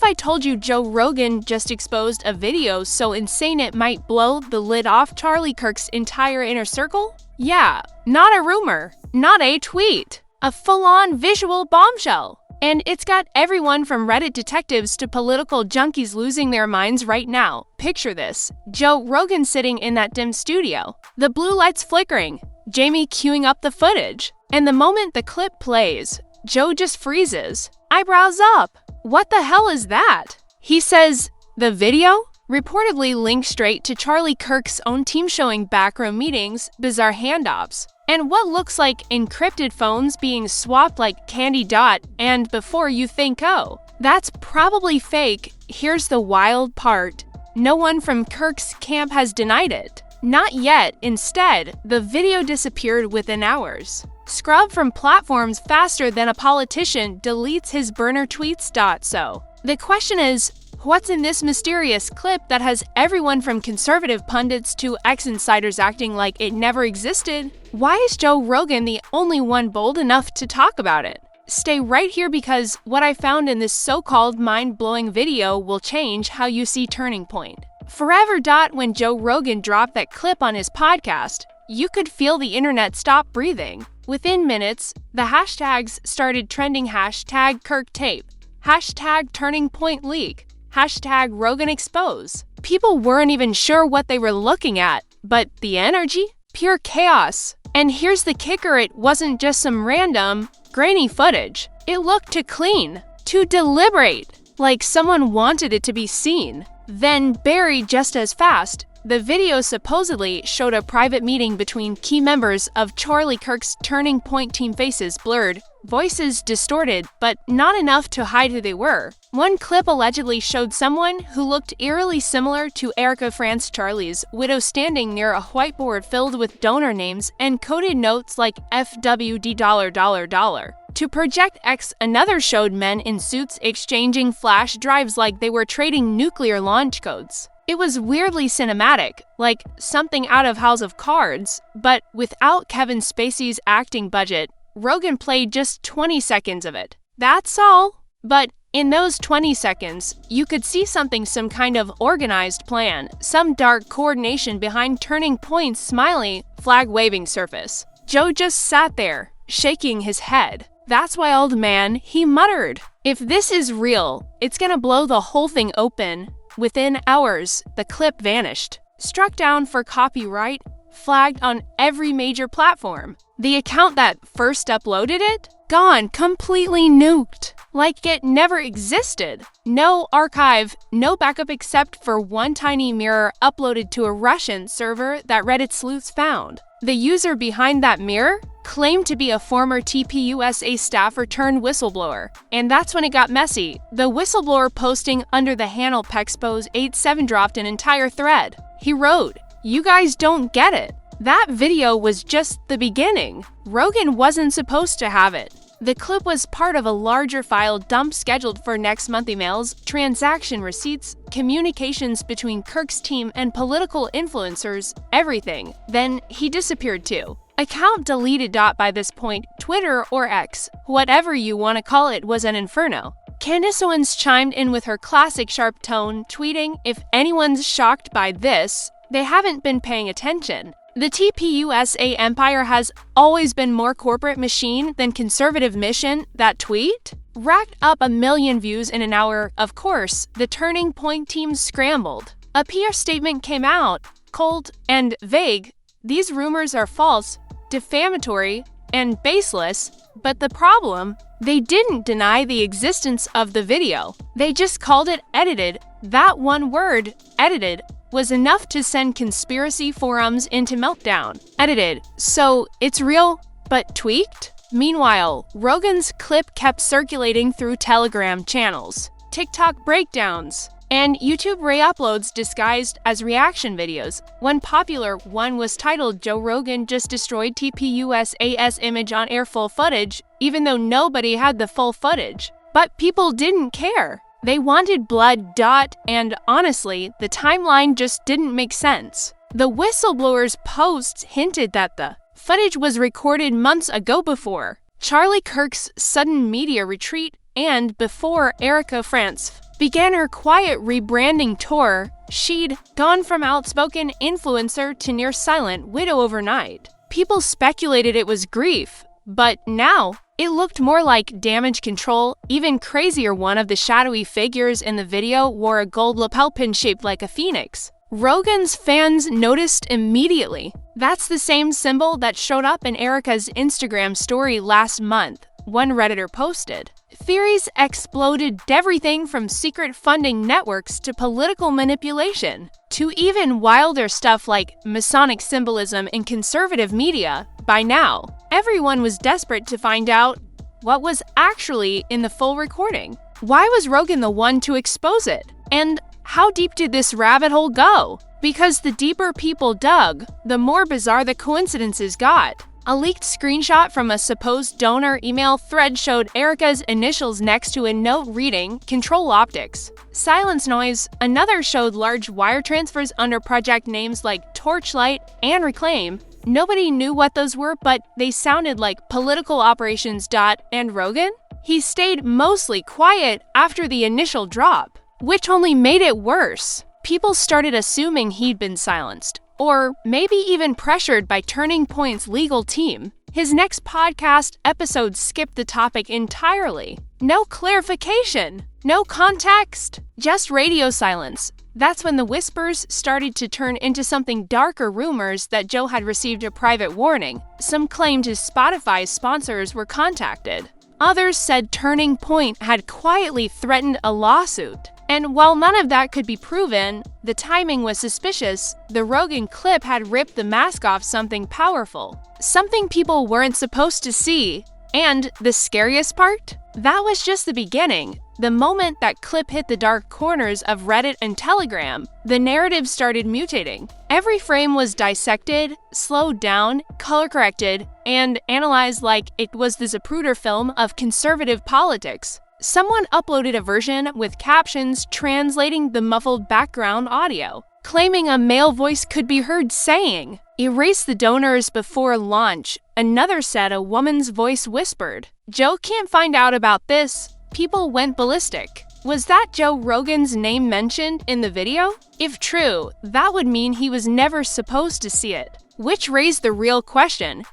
I told you Joe Rogan just exposed a video so insane it might blow the lid off Charlie Kirk's entire inner circle? Yeah, not a rumor, not a tweet, a full-on visual bombshell. And it's got everyone from Reddit detectives to political junkies losing their minds right now. Picture this: Joe Rogan sitting in that dim studio, the blue lights flickering, Jamie queuing up the footage. And the moment the clip plays, Joe just freezes, eyebrows up. What the hell is that? He says, "The video?" Reportedly linked straight to Charlie Kirk's own team showing backroom meetings, bizarre handoffs, and what looks like encrypted phones being swapped like candy dot, and before you think, oh, that's probably fake, here's the wild part. No one from Kirk's camp has denied it. Not yet. Instead, the video disappeared within hours. Scrubbed from platforms faster than a politician deletes his burner tweets. So, the question is, what's in this mysterious clip that has everyone from conservative pundits to ex-insiders acting like it never existed? Why is Joe Rogan the only one bold enough to talk about it? Stay right here because what I found in this so-called mind-blowing video will change how you see Turning Point. Forever. When Joe Rogan dropped that clip on his podcast, you could feel the internet stop breathing. Within minutes, the hashtags started trending: hashtag Kirk tape, hashtag Turning Point leak, hashtag Rogan expose. People weren't even sure what they were looking at, but the energy? Pure chaos. And here's the kicker: it wasn't just some random, grainy footage. It looked too clean, too deliberate, like someone wanted it to be seen, then buried just as fast. The video supposedly showed a private meeting between key members of Charlie Kirk's Turning Point team, faces blurred, voices distorted, but not enough to hide who they were. One clip allegedly showed someone who looked eerily similar to Erica France, Charlie's widow, standing near a whiteboard filled with donor names and coded notes like FWD $. To Project X, another showed men in suits exchanging flash drives like they were trading nuclear launch codes. It was weirdly cinematic, like something out of House of Cards, but without Kevin Spacey's acting budget. Rogan played just 20 seconds of it. That's all. But in those 20 seconds, you could see some kind of organized plan, some dark coordination behind Turning Point's smiley, flag-waving surface. Joe just sat there, shaking his head. "That's wild, man," he muttered. "If this is real, it's gonna blow the whole thing open." Within hours, the clip vanished. Struck down for copyright, flagged on every major platform. The account that first uploaded it? Gone, completely nuked. Like it never existed. No archive, no backup except for one tiny mirror uploaded to a Russian server that Reddit sleuths found. The user behind that mirror claimed to be a former TPUSA staffer turned whistleblower. And that's when it got messy. The whistleblower posting under the handle Pexpose87 dropped an entire thread. He wrote, "You guys don't get it. That video was just the beginning. Rogan wasn't supposed to have it." The clip was part of a larger file dump scheduled for next month: emails, transaction receipts, communications between Kirk's team and political influencers, everything. Then he disappeared too. Account deleted. By this point, Twitter or X, whatever you want to call it, was an inferno. Candace Owens chimed in with her classic sharp tone, tweeting, "If anyone's shocked by this, they haven't been paying attention. The TPUSA empire has always been more corporate machine than conservative mission." That tweet racked up 1 million views in an hour. Of course, the Turning Point team scrambled. A PR statement came out, cold and vague. "These rumors are false, defamatory, and baseless." But the problem? They didn't deny the existence of the video. They just called it edited. That one word, edited, was enough to send conspiracy forums into meltdown. Edited. So it's real, but tweaked? Meanwhile, Rogan's clip kept circulating through Telegram channels, TikTok breakdowns, and YouTube re-uploads disguised as reaction videos. One popular one was titled "Joe Rogan just destroyed TPUSA's image on air, full footage," even though nobody had the full footage. But people didn't care. They wanted blood. And honestly, the timeline just didn't make sense. The whistleblower's posts hinted that the footage was recorded months ago, before Charlie Kirk's sudden media retreat and before Erica France began her quiet rebranding tour. She'd gone from outspoken influencer to near silent widow overnight. People speculated it was grief, but now it looked more like damage control. Even crazier, one of the shadowy figures in the video wore a gold lapel pin shaped like a phoenix. Rogan's fans noticed immediately. That's the same symbol that showed up in Erica's Instagram story last month, one Redditor posted. Theories exploded, everything from secret funding networks to political manipulation, to even wilder stuff like Masonic symbolism in conservative media. By now, everyone was desperate to find out what was actually in the full recording. Why was Rogan the one to expose it? And how deep did this rabbit hole go? Because the deeper people dug, the more bizarre the coincidences got. A leaked screenshot from a supposed donor email thread showed Erica's initials next to a note reading, "Control Optics." Silence noise. Another showed large wire transfers under project names like Torchlight and Reclaim. Nobody knew what those were, but they sounded like Political Operations. And Rogan? He stayed mostly quiet after the initial drop, which only made it worse. People started assuming he'd been silenced, or maybe even pressured by Turning Point's legal team. His next podcast episode skipped the topic entirely. No clarification, no context, just radio silence. That's when the whispers started to turn into something darker, rumors that Joe had received a private warning. Some claimed his Spotify sponsors were contacted. Others said Turning Point had quietly threatened a lawsuit. And while none of that could be proven, the timing was suspicious. The Rogan clip had ripped the mask off something powerful, something people weren't supposed to see. And the scariest part? That was just the beginning. The moment that clip hit the dark corners of Reddit and Telegram, the narrative started mutating. Every frame was dissected, slowed down, color-corrected, and analyzed like it was the Zapruder film of conservative politics. Someone uploaded a version with captions translating the muffled background audio, claiming a male voice could be heard saying, "Erase the donors before launch." Another said a woman's voice whispered, "Joe can't find out about this." People went ballistic. Was that Joe Rogan's name mentioned in the video? If true, that would mean he was never supposed to see it. Which raised the real question: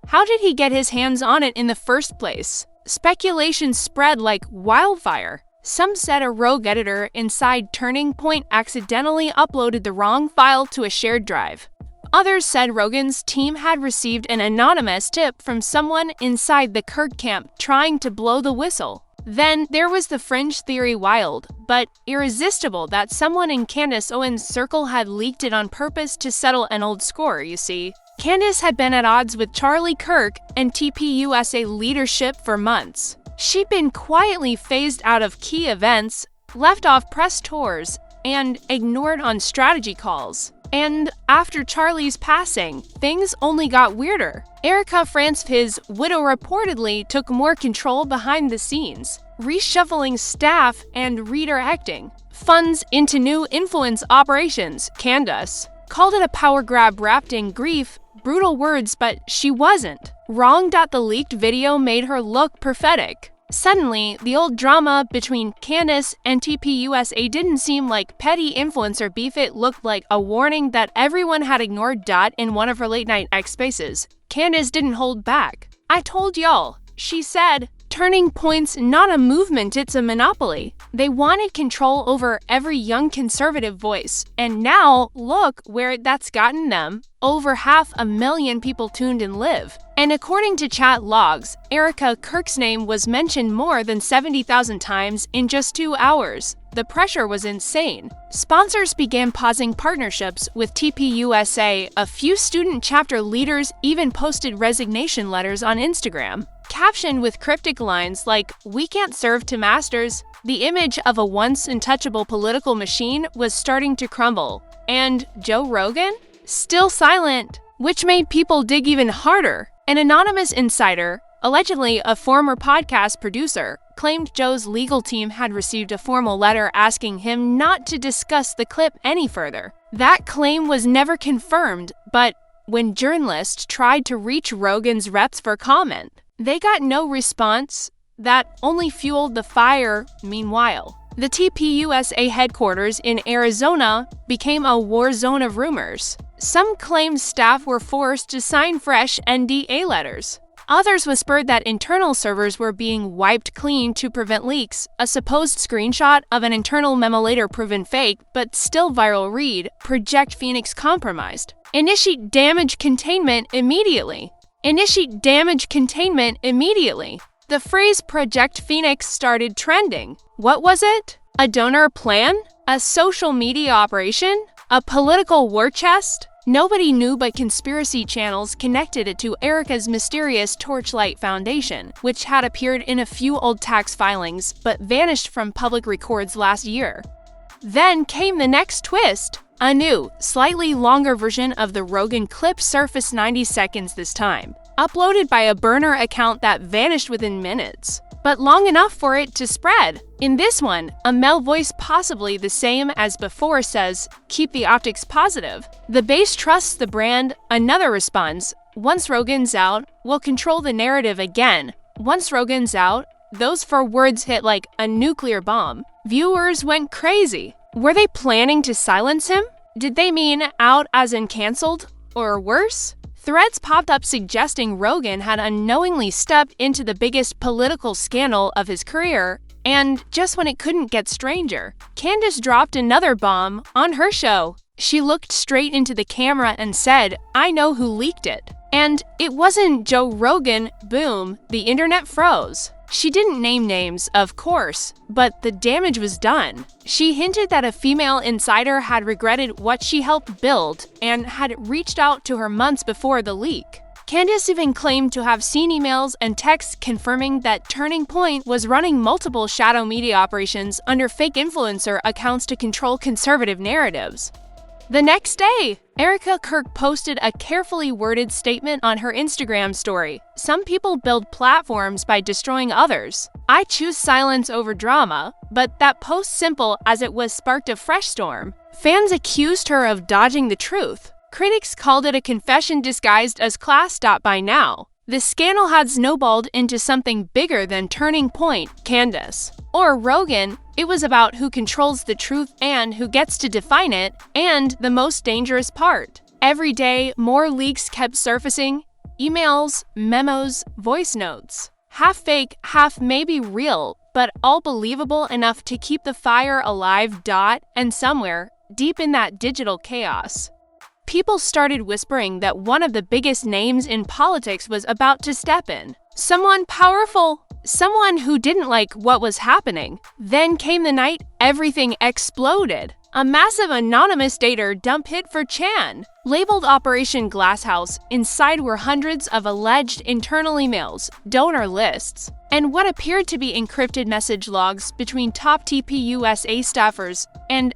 how did he get his hands on it in the first place? Speculation spread like wildfire. Some said a rogue editor inside Turning Point accidentally uploaded the wrong file to a shared drive. Others said Rogan's team had received an anonymous tip from someone inside the Kirk camp trying to blow the whistle. Then there was the fringe theory, wild but irresistible, that someone in Candace Owens' circle had leaked it on purpose to settle an old score. You see, Candace had been at odds with Charlie Kirk and TPUSA leadership for months. She'd been quietly phased out of key events, left off press tours, and ignored on strategy calls. And after Charlie's passing, things only got weirder. Erica France, his widow, reportedly took more control behind the scenes, reshuffling staff and redirecting funds into new influence operations. Candace called it a power grab wrapped in grief, brutal words, but she wasn't wrong. The leaked video made her look prophetic. Suddenly, the old drama between Candace and TPUSA didn't seem like petty influencer beef. It looked like a warning that everyone had ignored. In one of her late-night X spaces, Candace didn't hold back. "I told y'all," she said. "Turning Point's not a movement, it's a monopoly." They wanted control over every young conservative voice. And now, look where that's gotten them. Over 500,000 people tuned in live. And according to chat logs, Erica Kirk's name was mentioned more than 70,000 times in just 2 hours. The pressure was insane. Sponsors began pausing partnerships with TPUSA. A few student chapter leaders even posted resignation letters on Instagram, captioned with cryptic lines like, "We can't serve to masters." The image of a once untouchable political machine was starting to crumble. And Joe Rogan? Still silent, which made people dig even harder. An anonymous insider, allegedly a former podcast producer, claimed Joe's legal team had received a formal letter asking him not to discuss the clip any further. That claim was never confirmed, but when journalists tried to reach Rogan's reps for comment, they got no response. That only fueled the fire. Meanwhile, The TPUSA headquarters in Arizona became a war zone of rumors. Some claimed staff were forced to sign fresh NDA letters. Others whispered that internal servers were being wiped clean to prevent leaks. A supposed screenshot of an internal memo later proven fake, but still viral read, Project Phoenix compromised. Initiate damage containment immediately. Initiate damage containment immediately. The phrase Project Phoenix started trending. What was it? A donor plan? A social media operation? A political war chest? Nobody knew, but conspiracy channels connected it to Erica's mysterious Torchlight Foundation, which had appeared in a few old tax filings but vanished from public records last year. Then came the next twist. A new, slightly longer version of the Rogan clip surfaced 90 seconds this time, uploaded by a burner account that vanished within minutes, but long enough for it to spread. In this one, a male voice possibly the same as before says, "Keep the optics positive." The base trusts the brand. Another responds, "Once Rogan's out, we'll control the narrative again." Once Rogan's out, those 4 words hit like a nuclear bomb. Viewers went crazy. Were they planning to silence him? Did they mean out as in canceled? Or worse? Threads popped up suggesting Rogan had unknowingly stepped into the biggest political scandal of his career, and just when it couldn't get stranger, Candace dropped another bomb on her show. She looked straight into the camera and said, "I know who leaked it." And it wasn't Joe Rogan. Boom, the internet froze. She didn't name names, of course, but the damage was done. She hinted that a female insider had regretted what she helped build and had reached out to her months before the leak. Candace even claimed to have seen emails and texts confirming that Turning Point was running multiple shadow media operations under fake influencer accounts to control conservative narratives. The next day, Kirk posted a carefully worded statement on her Instagram story. "Some people build platforms by destroying others. I choose silence over drama," but that post, simple as it was, sparked a fresh storm. Fans accused her of dodging the truth. Critics called it a confession disguised as class. By now, the scandal had snowballed into something bigger than Turning Point, Candace, or Rogan. It was about who controls the truth and who gets to define it, and the most dangerous part. Every day, more leaks kept surfacing. Emails, memos, voice notes. Half fake, half maybe real, but all believable enough to keep the fire alive. And somewhere, deep in that digital chaos, people started whispering that one of the biggest names in politics was about to step in. Someone powerful. Someone who didn't like what was happening. Then came the night everything exploded. A massive anonymous data dump hit for Chan. Labeled Operation Glasshouse, inside were hundreds of alleged internal emails, donor lists, and what appeared to be encrypted message logs between top TPUSA staffers, and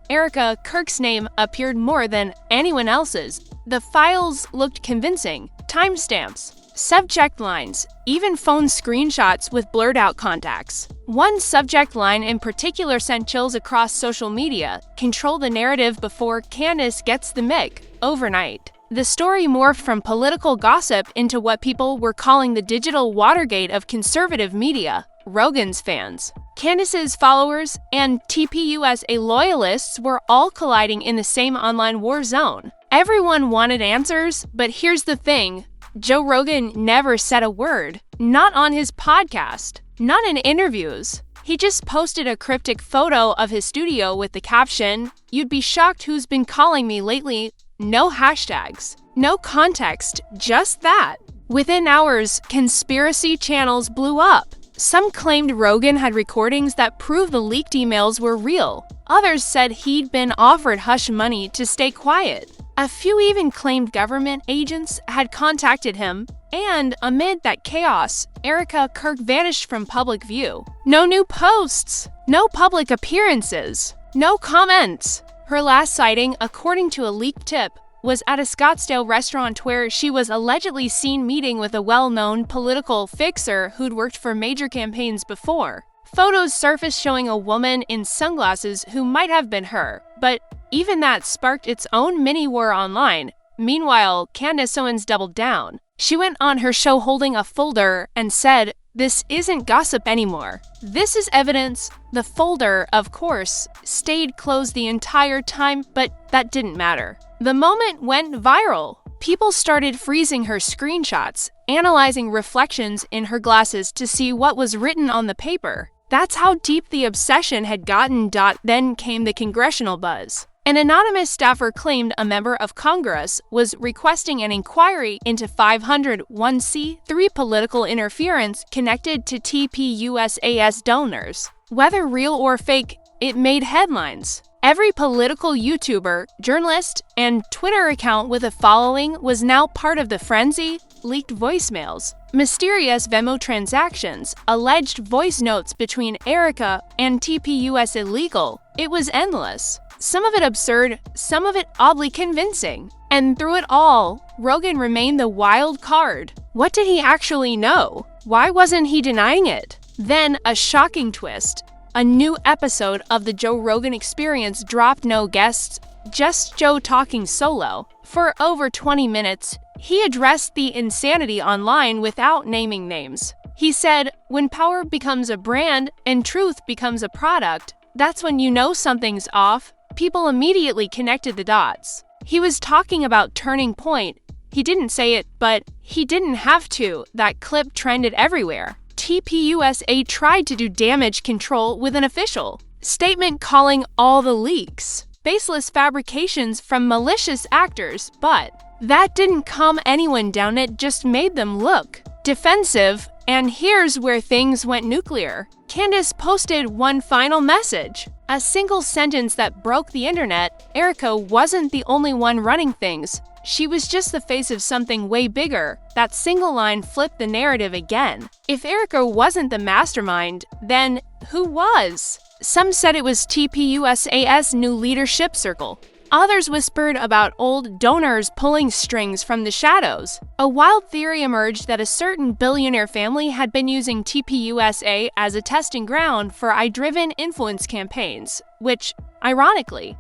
Kirk's name appeared more than anyone else's. The files looked convincing. Timestamps, subject lines, even phone screenshots with blurred out contacts. One subject line in particular sent chills across social media: "Control the narrative before Candace gets the mic." Overnight, the story morphed from political gossip into what people were calling the digital Watergate of conservative media. Rogan's fans, Candace's followers, and TPUSA loyalists were all colliding in the same online war zone. Everyone wanted answers, but here's the thing. Joe Rogan never said a word. Not on his podcast. Not in interviews. He just posted a cryptic photo of his studio with the caption, "You'd be shocked who's been calling me lately." No hashtags. No context. Just that. Within hours, conspiracy channels blew up. Some claimed Rogan had recordings that proved the leaked emails were real. Others said he'd been offered hush money to stay quiet. A few even claimed government agents had contacted him, and amid that chaos, Kirk vanished from public view. No new posts, no public appearances, no comments. Her last sighting, according to a leaked tip, was at a Scottsdale restaurant where she was allegedly seen meeting with a well-known political fixer who'd worked for major campaigns before. Photos surfaced showing a woman in sunglasses who might have been her, but even that sparked its own mini-war online. Meanwhile, Candace Owens doubled down. She went on her show holding a folder and said, This isn't gossip anymore. This is evidence. The folder, of course, stayed closed the entire time, but that didn't matter. The moment went viral. People started freezing her screenshots, analyzing reflections in her glasses to see what was written on the paper. That's how deep the obsession had gotten. Then came the congressional buzz. An anonymous staffer claimed a member of Congress was requesting an inquiry into 501c3 political interference connected to TPUSA's donors. Whether real or fake, it made headlines. Every political YouTuber, journalist, and Twitter account with a following was now part of the frenzy. Leaked voicemails, mysterious Venmo transactions, alleged voice notes between Erica and TPUS illegal. It was endless. Some of it absurd, some of it oddly convincing. And through it all, Rogan remained the wild card. What did he actually know? Why wasn't he denying it? Then, a shocking twist. A new episode of the Joe Rogan Experience dropped. No guests, just Joe talking solo. For over 20 minutes, he addressed the insanity online without naming names. He said, "When power becomes a brand and truth becomes a product, that's when you know something's off." People immediately connected the dots. He was talking about turning point. He didn't say it, but he didn't have to. That clip trended everywhere. TPUSA tried to do damage control with an official statement calling all the leaks baseless fabrications from malicious actors, but that didn't calm anyone down. It just made them look defensive. And here's where things went nuclear. Candace posted one final message, a single sentence that broke the internet. Erica wasn't the only one running things. She was just the face of something way bigger. That single line flipped the narrative again. If Erica wasn't the mastermind, then who was? Some said it was TPUSA's new leadership circle. Others whispered about old donors pulling strings from the shadows. A wild theory emerged that a certain billionaire family had been using TPUSA as a testing ground for AI-driven influence campaigns, which, ironically,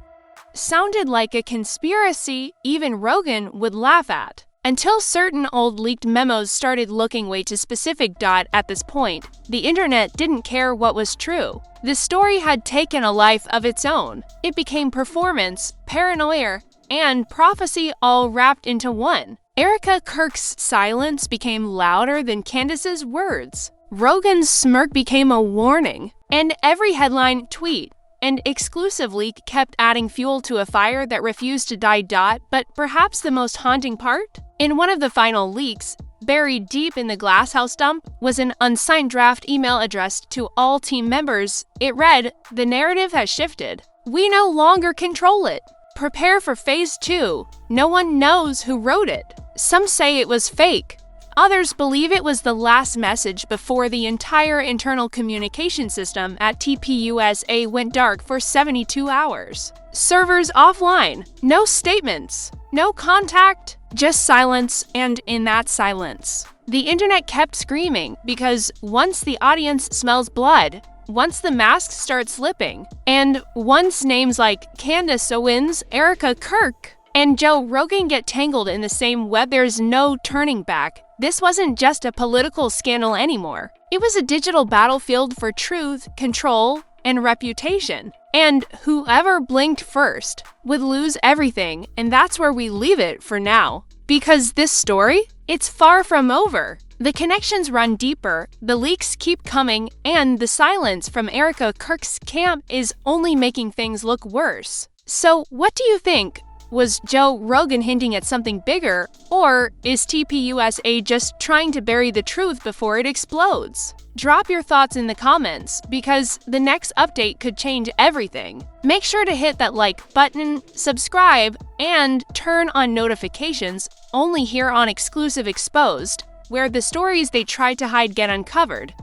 sounded like a conspiracy even Rogan would laugh at. Until certain old leaked memos started looking way too specific. At this point, the internet didn't care what was true. The story had taken a life of its own. It became performance, paranoia, and prophecy all wrapped into one. Erica Kirk's silence became louder than Candace's words. Rogan's smirk became a warning, and every headline, tweet, and exclusive leak kept adding fuel to a fire that refused to die. But perhaps the most haunting part? In one of the final leaks, buried deep in the glasshouse dump, was an unsigned draft email addressed to all team members. It read, "The narrative has shifted. We no longer control it. Prepare for phase 2. No one knows who wrote it." Some say it was fake. Others believe it was the last message before the entire internal communication system at TPUSA went dark for 72 hours. Servers offline, no statements, no contact, just silence, and in that silence, the internet kept screaming because once the audience smells blood, once the mask starts slipping, and once names like Candace Owens, Erica Kirk, and Joe Rogan get tangled in the same web, there's no turning back. This wasn't just a political scandal anymore. It was a digital battlefield for truth, control, and reputation. And whoever blinked first would lose everything, and that's where we leave it for now. Because this story, it's far from over. The connections run deeper, the leaks keep coming, and the silence from Erica Kirk's camp is only making things look worse. So what do you think? Was Joe Rogan hinting at something bigger, or is TPUSA just trying to bury the truth before it explodes? Drop your thoughts in the comments, because the next update could change everything. Make sure to hit that like button, subscribe, and turn on notifications only here on Exclusive Exposed, where the stories they tried to hide get uncovered.